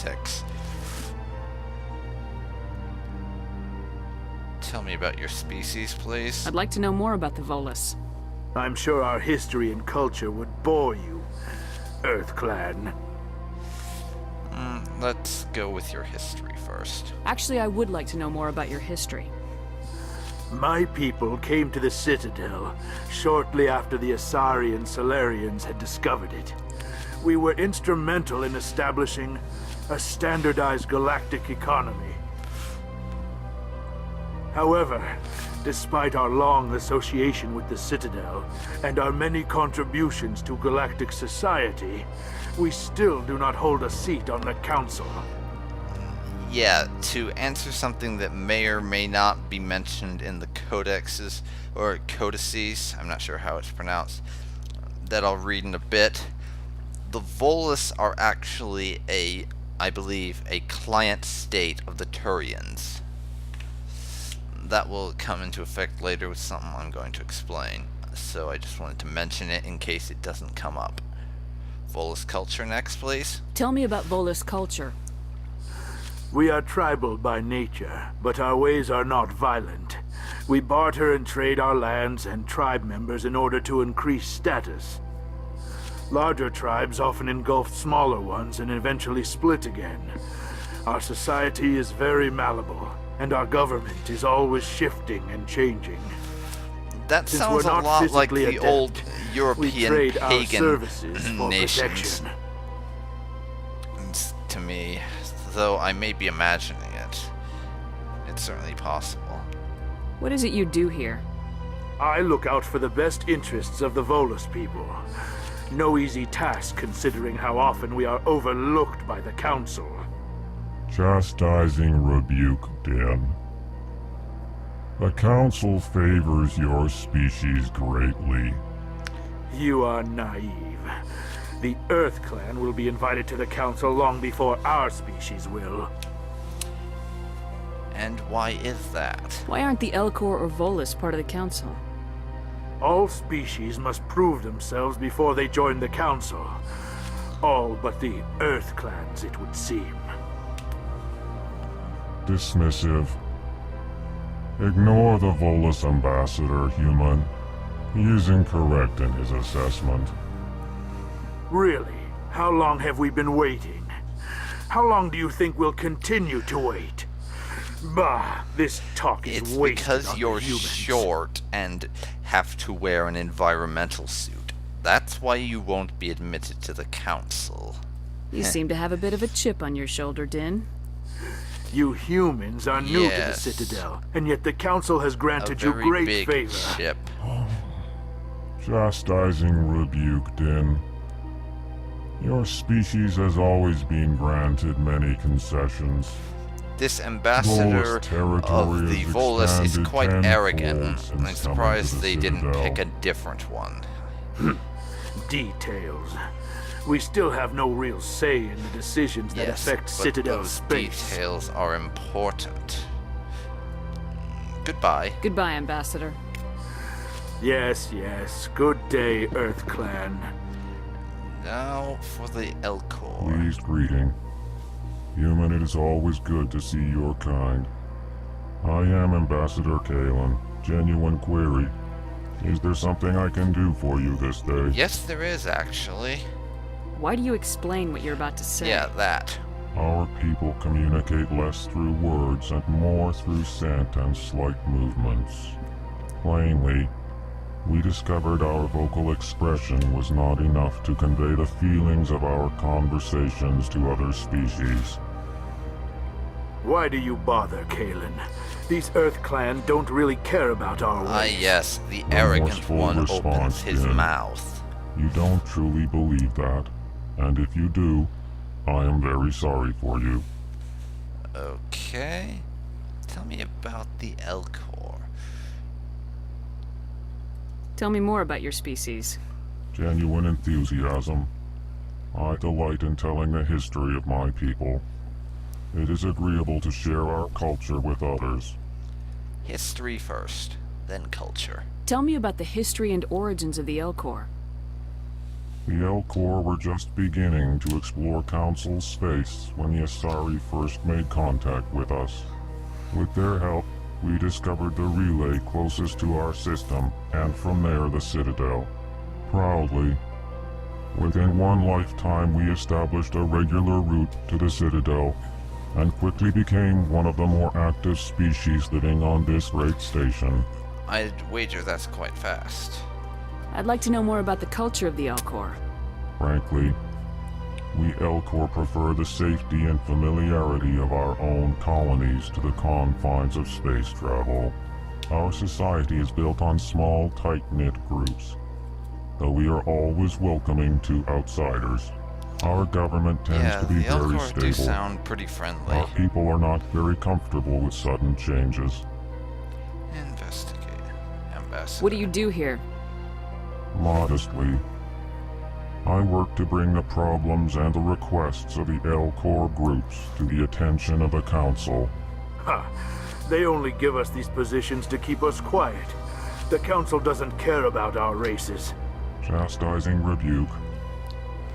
politics. Tell me about your species, please. I'd like to know more about the Volus. I'm sure our history and culture would bore you, Earth Clan. Let's go with your history first. Actually, I would like to know more about your history. My people came to the Citadel shortly after the Asari and Solarians had discovered it. We were instrumental in establishing a standardized galactic economy. However, despite our long association with the Citadel and our many contributions to galactic society, we still do not hold a seat on the Council. Yeah, to answer something that may or may not be mentioned in the codexes, or codices, I'm not sure how it's pronounced, that I'll read in a bit. The Volus are actually I believe, a client state of the Turians. That will come into effect later with something I'm going to explain, so I just wanted to mention it in case it doesn't come up. Volus culture next, please. Tell me about Volus culture. We are tribal by nature, but our ways are not violent. We barter and trade our lands and tribe members in order to increase status. Larger tribes often engulf smaller ones and eventually split again. Our society is very malleable, and our government is always shifting and changing. That Since sounds we're a not lot like physically the adept, old we European trade our pagan services for nations. protection. To me, though I may be imagining it, it's certainly possible. What is it you do here? I look out for the best interests of the Volus people. No easy task considering how often we are overlooked by the Council. Chastising rebuke, Den. The Council favors your species greatly. You are naive. The Earth Clan will be invited to the Council long before our species will. And why is that? Why aren't the Elcor or Volus part of the Council? All species must prove themselves before they join the Council. All but the Earth Clans, it would seem. Dismissive. Ignore the Volus ambassador, human. He is incorrect in his assessment. Really? How long have we been waiting? How long do you think we'll continue to wait? Bah, this talk is It's wasted because on you're the humans. short and have to wear an environmental suit. That's why you won't be admitted to the Council. You seem to have a bit of a chip on your shoulder, Din. You humans are new Yes. to the Citadel, and yet the Council has A granted you very great big favor. chip. Chastising rebuke, Din. Your species has always been granted many concessions. This ambassador Volus of the territory has Volus is expanded quite tenfold arrogant. since I'm coming to surprised the they didn't Citadel. pick a different one. Details. We still have no real say in the decisions that Yes, affect but Citadel those space. details are important. Goodbye. Goodbye, Ambassador. Yes, yes. Good day, Earth Clan. Now for the Elcor. Pleased greeting. Human, it is always good to see your kind. I am Ambassador Kalen. Genuine query. Is there something I can do for you this day? Yes, there is actually. Why do you explain what you're about to say? Yeah, that. Our people communicate less through words and more through scent and slight movements. Plainly, we discovered our vocal expression was not enough to convey the feelings of our conversations to other species. Why do you bother, Kalen? These Earth Clan don't really care about our Ah, ways. yes, the A arrogant forceful one response, opens his Jin. mouth. You don't truly believe that, and if you do, I am very sorry for you. Okay. Tell me about the Elcor. Tell me more about your species. Genuine enthusiasm. I delight in telling the history of my people. It is agreeable to share our culture with others. History first, then culture. Tell me about the history and origins of the Elcor. The Elcor were just beginning to explore Council's space when the Asari first made contact with us. With their help, we discovered the relay closest to our system, and from there the Citadel. Proudly, within one lifetime we established a regular route to the Citadel, and quickly became one of the more active species living on this great station. I'd wager that's quite fast. I'd like to know more about the culture of the Elcor. Frankly, we Elcor prefer the safety and familiarity of our own colonies to the confines of space travel. Our society is built on small, tight-knit groups, though we are always welcoming to outsiders. Our government tends to be the very Elcor do stable. sound pretty friendly. Our people are not very comfortable with sudden changes. Investigate. Ambassador. What do you do here? Modestly, I work to bring the problems and the requests of the Elcor groups to the attention of the Council. Ha! They only give us these positions to keep us quiet. The Council doesn't care about our races. Chastising rebuke.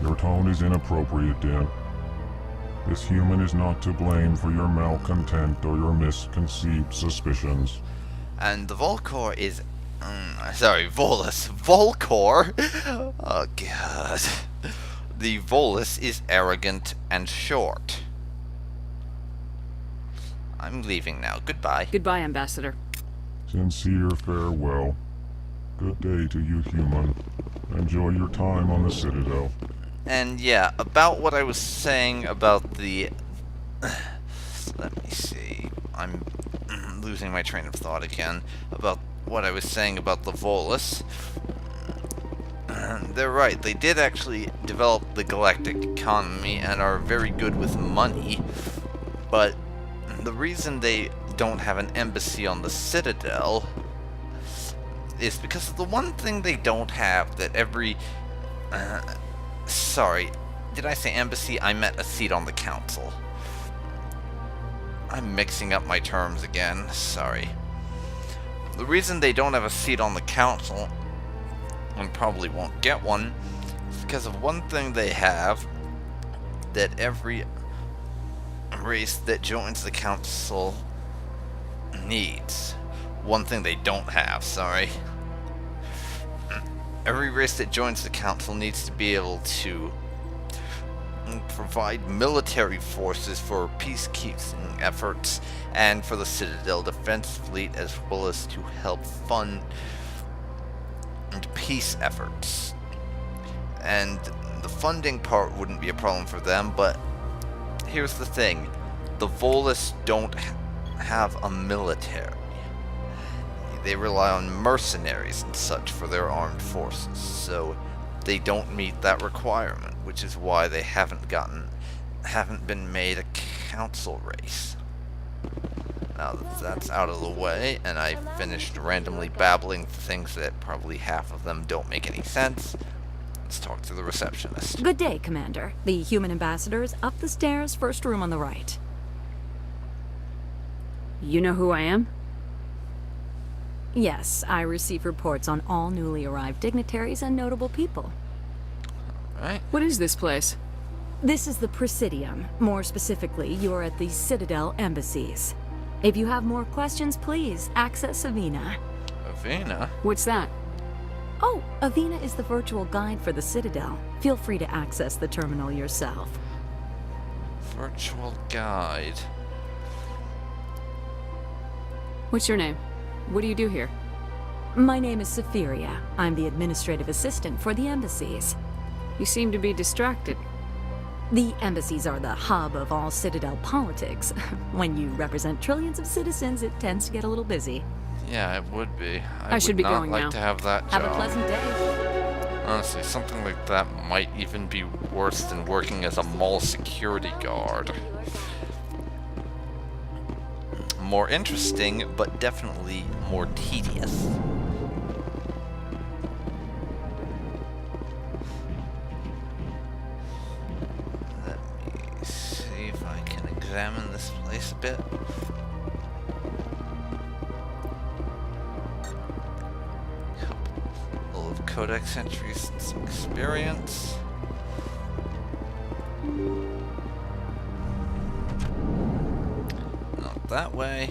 Your tone is inappropriate, Din. This human is not to blame for your malcontent or your misconceived suspicions. And the Volcor is... sorry, Volus. Volcor? Oh, God. The Volus is arrogant and short. I'm leaving now. Goodbye. Goodbye, Ambassador. Sincere farewell. Good day to you, human. Enjoy your time on the Citadel. And yeah, about what I was saying about the... Let me see. I'm losing my train of thought again. About what I was saying about the Volus. They're right. They did actually develop the galactic economy and are very good with money. But the reason they don't have an embassy on the Citadel is because of the one thing they don't have that every... sorry, did I say embassy? I meant a seat on the council. I'm mixing up my terms again, sorry. The reason they don't have a seat on the council, and probably won't get one, is because of one thing they have that every race that joins the council needs. One thing they don't have, sorry. Every race that joins the council needs to be able to provide military forces for peacekeeping efforts and for the Citadel defense fleet, as well as to help fund peace efforts. And the funding part wouldn't be a problem for them, but here's the thing. The Volus don't have a military. They rely on mercenaries and such for their armed forces, so they don't meet that requirement, which is why they haven't been made a council race. Now that that's out of the way, and I finished randomly babbling things that probably half of them don't make any sense, let's talk to the receptionist. Good day, Commander. The human ambassador is up the stairs, first room on the right. You know who I am? Yes, I receive reports on all newly arrived dignitaries and notable people. Right? What is this place? This is the Presidium. More specifically, you're at the Citadel embassies. If you have more questions, please access Avina. Avina? What's that? Oh, Avina is the virtual guide for the Citadel. Feel free to access the terminal yourself. Virtual guide. What's your name? What do you do here? My name is Safiria. I'm the administrative assistant for the embassies. You seem to be distracted. The embassies are the hub of all Citadel politics. When you represent trillions of citizens, it tends to get a little busy. Yeah, it would be. I should be would not going like now. to have that Have job. a pleasant day. Honestly, something like that might even be worse than working as a mall security guard. More interesting, but definitely more tedious. Let me see if I can examine this place a bit. Couple of codex entries and some experience. Not that way.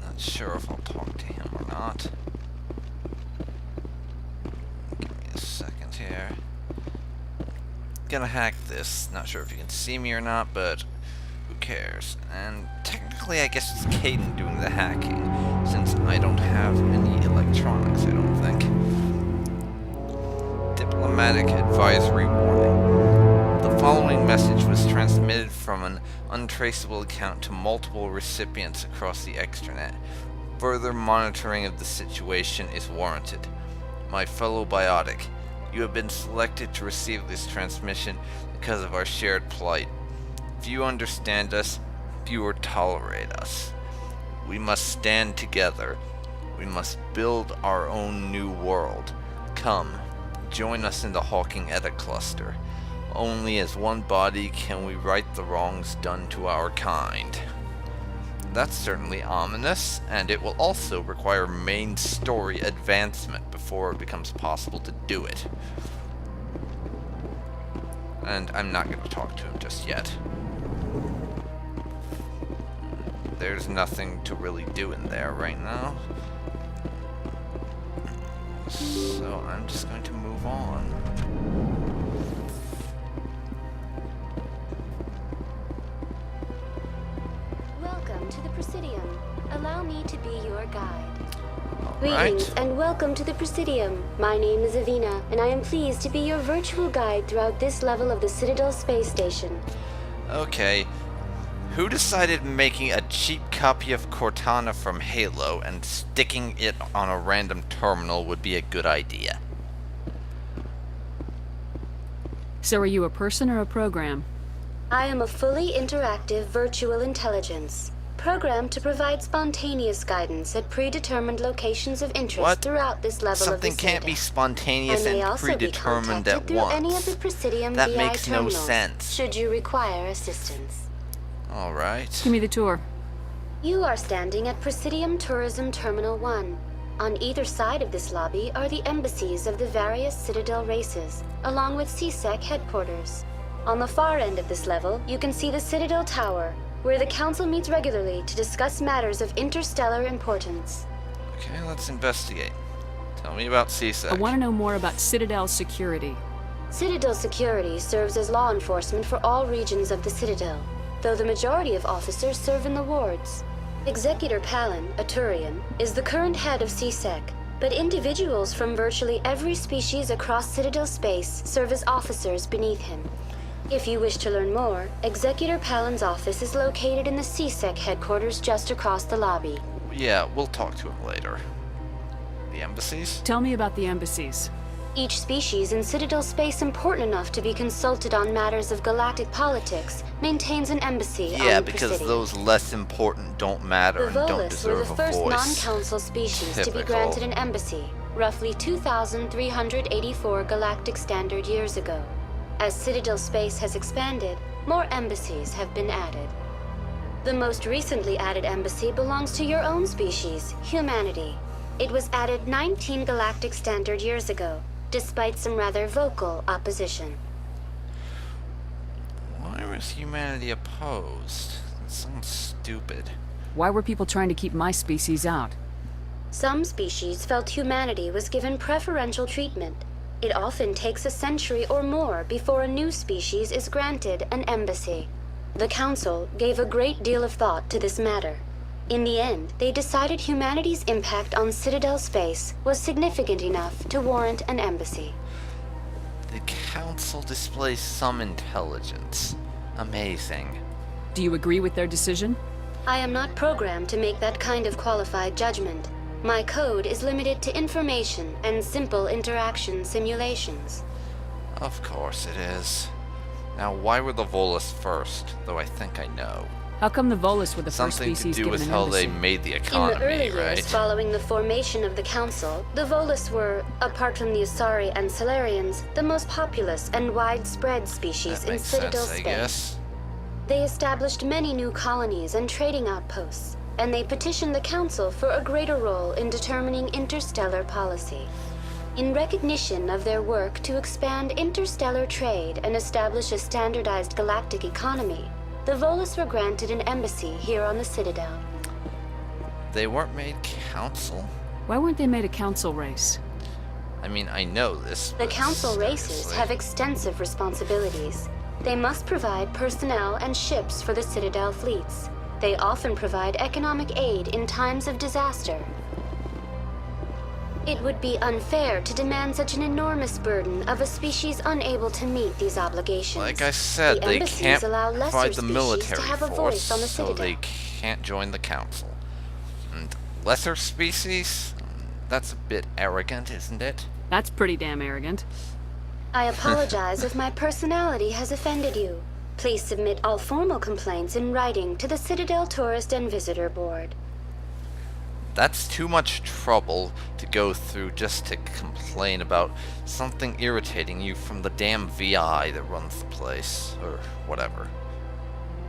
Not sure if I'll talk to him or not. Give me a second here. Gonna hack this. Not sure if you can see me or not, but who cares? And technically, I guess it's Caden doing the hacking, since I don't have any electronics, I don't think. Diplomatic advisory warning. The following message was transmitted from an untraceable account to multiple recipients across the extranet. Further monitoring of the situation is warranted. My fellow biotic, you have been selected to receive this transmission because of our shared plight. Few understand us, fewer tolerate us. We must stand together. We must build our own new world. Come, join us in the Hawking Eta cluster. Only as one body can we right the wrongs done to our kind. That's certainly ominous, and it will also require main story advancement before it becomes possible to do it. And I'm not going to talk to him just yet. There's nothing to really do in there right now. So I'm just going to move on. Welcome to the Presidium. Allow me to be your guide. Alright. Greetings and welcome to the Presidium. My name is Avina, and I am pleased to be your virtual guide throughout this level of the Citadel space station. Okay. Who decided making a cheap copy of Cortana from Halo and sticking it on a random terminal would be a good idea? So are you a person or a program? I am a fully interactive virtual intelligence, programmed to provide spontaneous guidance at predetermined locations of interest What? throughout this level Something of the can't be Citadel. spontaneous I may and also be predetermined contacted at through any of once. the Presidium That VI makes no terminals, sense. should you require assistance. Alright. Give me the tour. You are standing at Presidium Tourism Terminal 1. On either side of this lobby are the embassies of the various Citadel races, along with CSEC headquarters. On the far end of this level, you can see the Citadel Tower, where the Council meets regularly to discuss matters of interstellar importance. Okay, let's investigate. Tell me about I CSEC. want to know more about Citadel security. Citadel Security serves as law enforcement for all regions of the Citadel, though the majority of officers serve in the wards. Executor Palin, a Turian, is the current head of CSEC, but individuals from virtually every species across Citadel space serve as officers beneath him. If you wish to learn more, Executor Palin's office is located in the CSEC headquarters just across the lobby. Yeah, we'll talk to him later. The embassies? Tell me about the embassies. Each species in Citadel space important enough to be consulted on matters of galactic politics maintains an embassy on Yeah, the because Presidium. those less important don't matter The and don't Volus were the deserve a first voice. non-council species to be Typical. granted an embassy, roughly 2,384 galactic standard years ago. As Citadel space has expanded, more embassies have been added. The most recently added embassy belongs to your own species, humanity. It was added 19 galactic standard years ago, despite some rather vocal opposition. Why was humanity opposed? That sounds stupid. Why were people trying to keep my species out? Some species felt humanity was given preferential treatment. It often takes a century or more before a new species is granted an embassy. The Council gave a great deal of thought to this matter. In the end, they decided humanity's impact on Citadel space was significant enough to warrant an embassy. The Council displays some intelligence. Amazing. Do you agree with their decision? I am not programmed to make that kind of qualified judgment. My code is limited to information and simple interaction simulations. Of course it is. Now, why were the Volus first? Though I think I know. How come the Volus were the first Something to species do given with an how embassy? they made the In the economy, early years right? following the formation of the Council, the Volus were, apart from the Asari and Solarians, the most populous and widespread species That in makes Citadel sense, I space. guess. They established many new colonies and trading outposts, and they petitioned the Council for a greater role in determining interstellar policy. In recognition of their work to expand interstellar trade and establish a standardized galactic economy, the Volus were granted an embassy here on the Citadel. They weren't made council? Why weren't they made a council race? I mean, I know this, The but Council races seriously. have extensive responsibilities. They must provide personnel and ships for the Citadel fleets. They often provide economic aid in times of disaster. It would be unfair to demand such an enormous burden of a species unable to meet these obligations. Like I said, The they embassies can't allow lesser provide the species military to have a force, voice on the so Citadel. they can't join the council. And lesser species? That's a bit arrogant, isn't it? That's pretty damn arrogant. I apologize if my personality has offended you. Please submit all formal complaints in writing to the Citadel Tourist and Visitor Board. That's too much trouble to go through just to complain about something irritating you from the damn VI that runs the place, or whatever.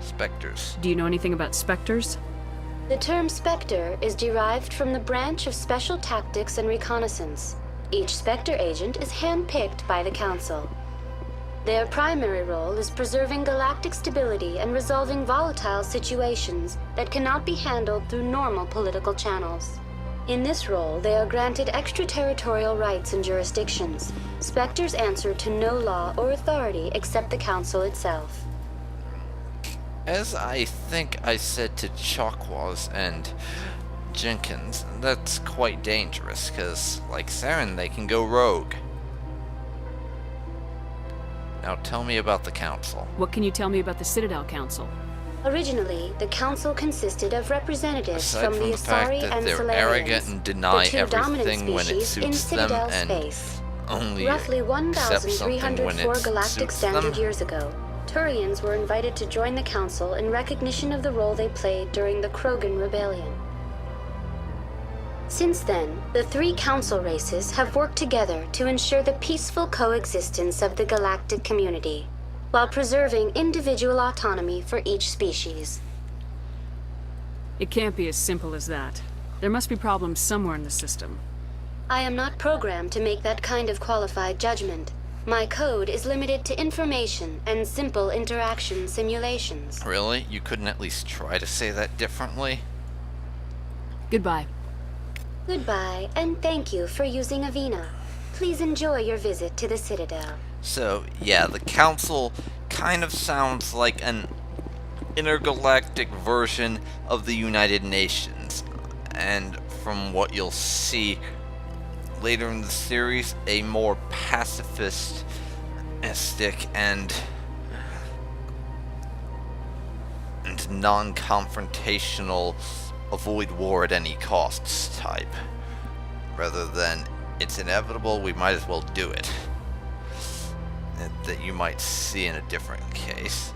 Spectres. Do you know anything about specters? The term Spectre is derived from the branch of Special Tactics and Reconnaissance. Each Spectre agent is handpicked by the Council. Their primary role is preserving galactic stability and resolving volatile situations that cannot be handled through normal political channels. In this role, they are granted extraterritorial rights and jurisdictions. Spectres answer to no law or authority except the Council itself. As I think I said to Chakwas and Jenkins, that's quite dangerous, because, like Saren, they can go rogue. Now tell me about the council. What can you tell me about the Citadel Council? Originally, the Council consisted of representatives Aside from the from the fact Asari that and they're arrogant Solarians, and deny the two dominant everything when it species in suits them, Citadel and space. only Roughly accept something when 1,304 it galactic suits standard them. years ago, Turians were invited to join the Council in recognition of the role they played during the Krogan Rebellion. Since then, the three Council races have worked together to ensure the peaceful coexistence of the galactic community, while preserving individual autonomy for each species. It can't be as simple as that. There must be problems somewhere in the system. I am not programmed to make that kind of qualified judgment. My code is limited to information and simple interaction simulations. Really? You couldn't at least try to say that differently? Goodbye. Goodbye, and thank you for using Avina. Please enjoy your visit to the Citadel. So, yeah, the council kind of sounds like an intergalactic version of the United Nations. And from what you'll see later in the series, a more pacifistic and non-confrontational, avoid war at any costs type, rather than it's inevitable, we might as well do it, that you might see in a different case.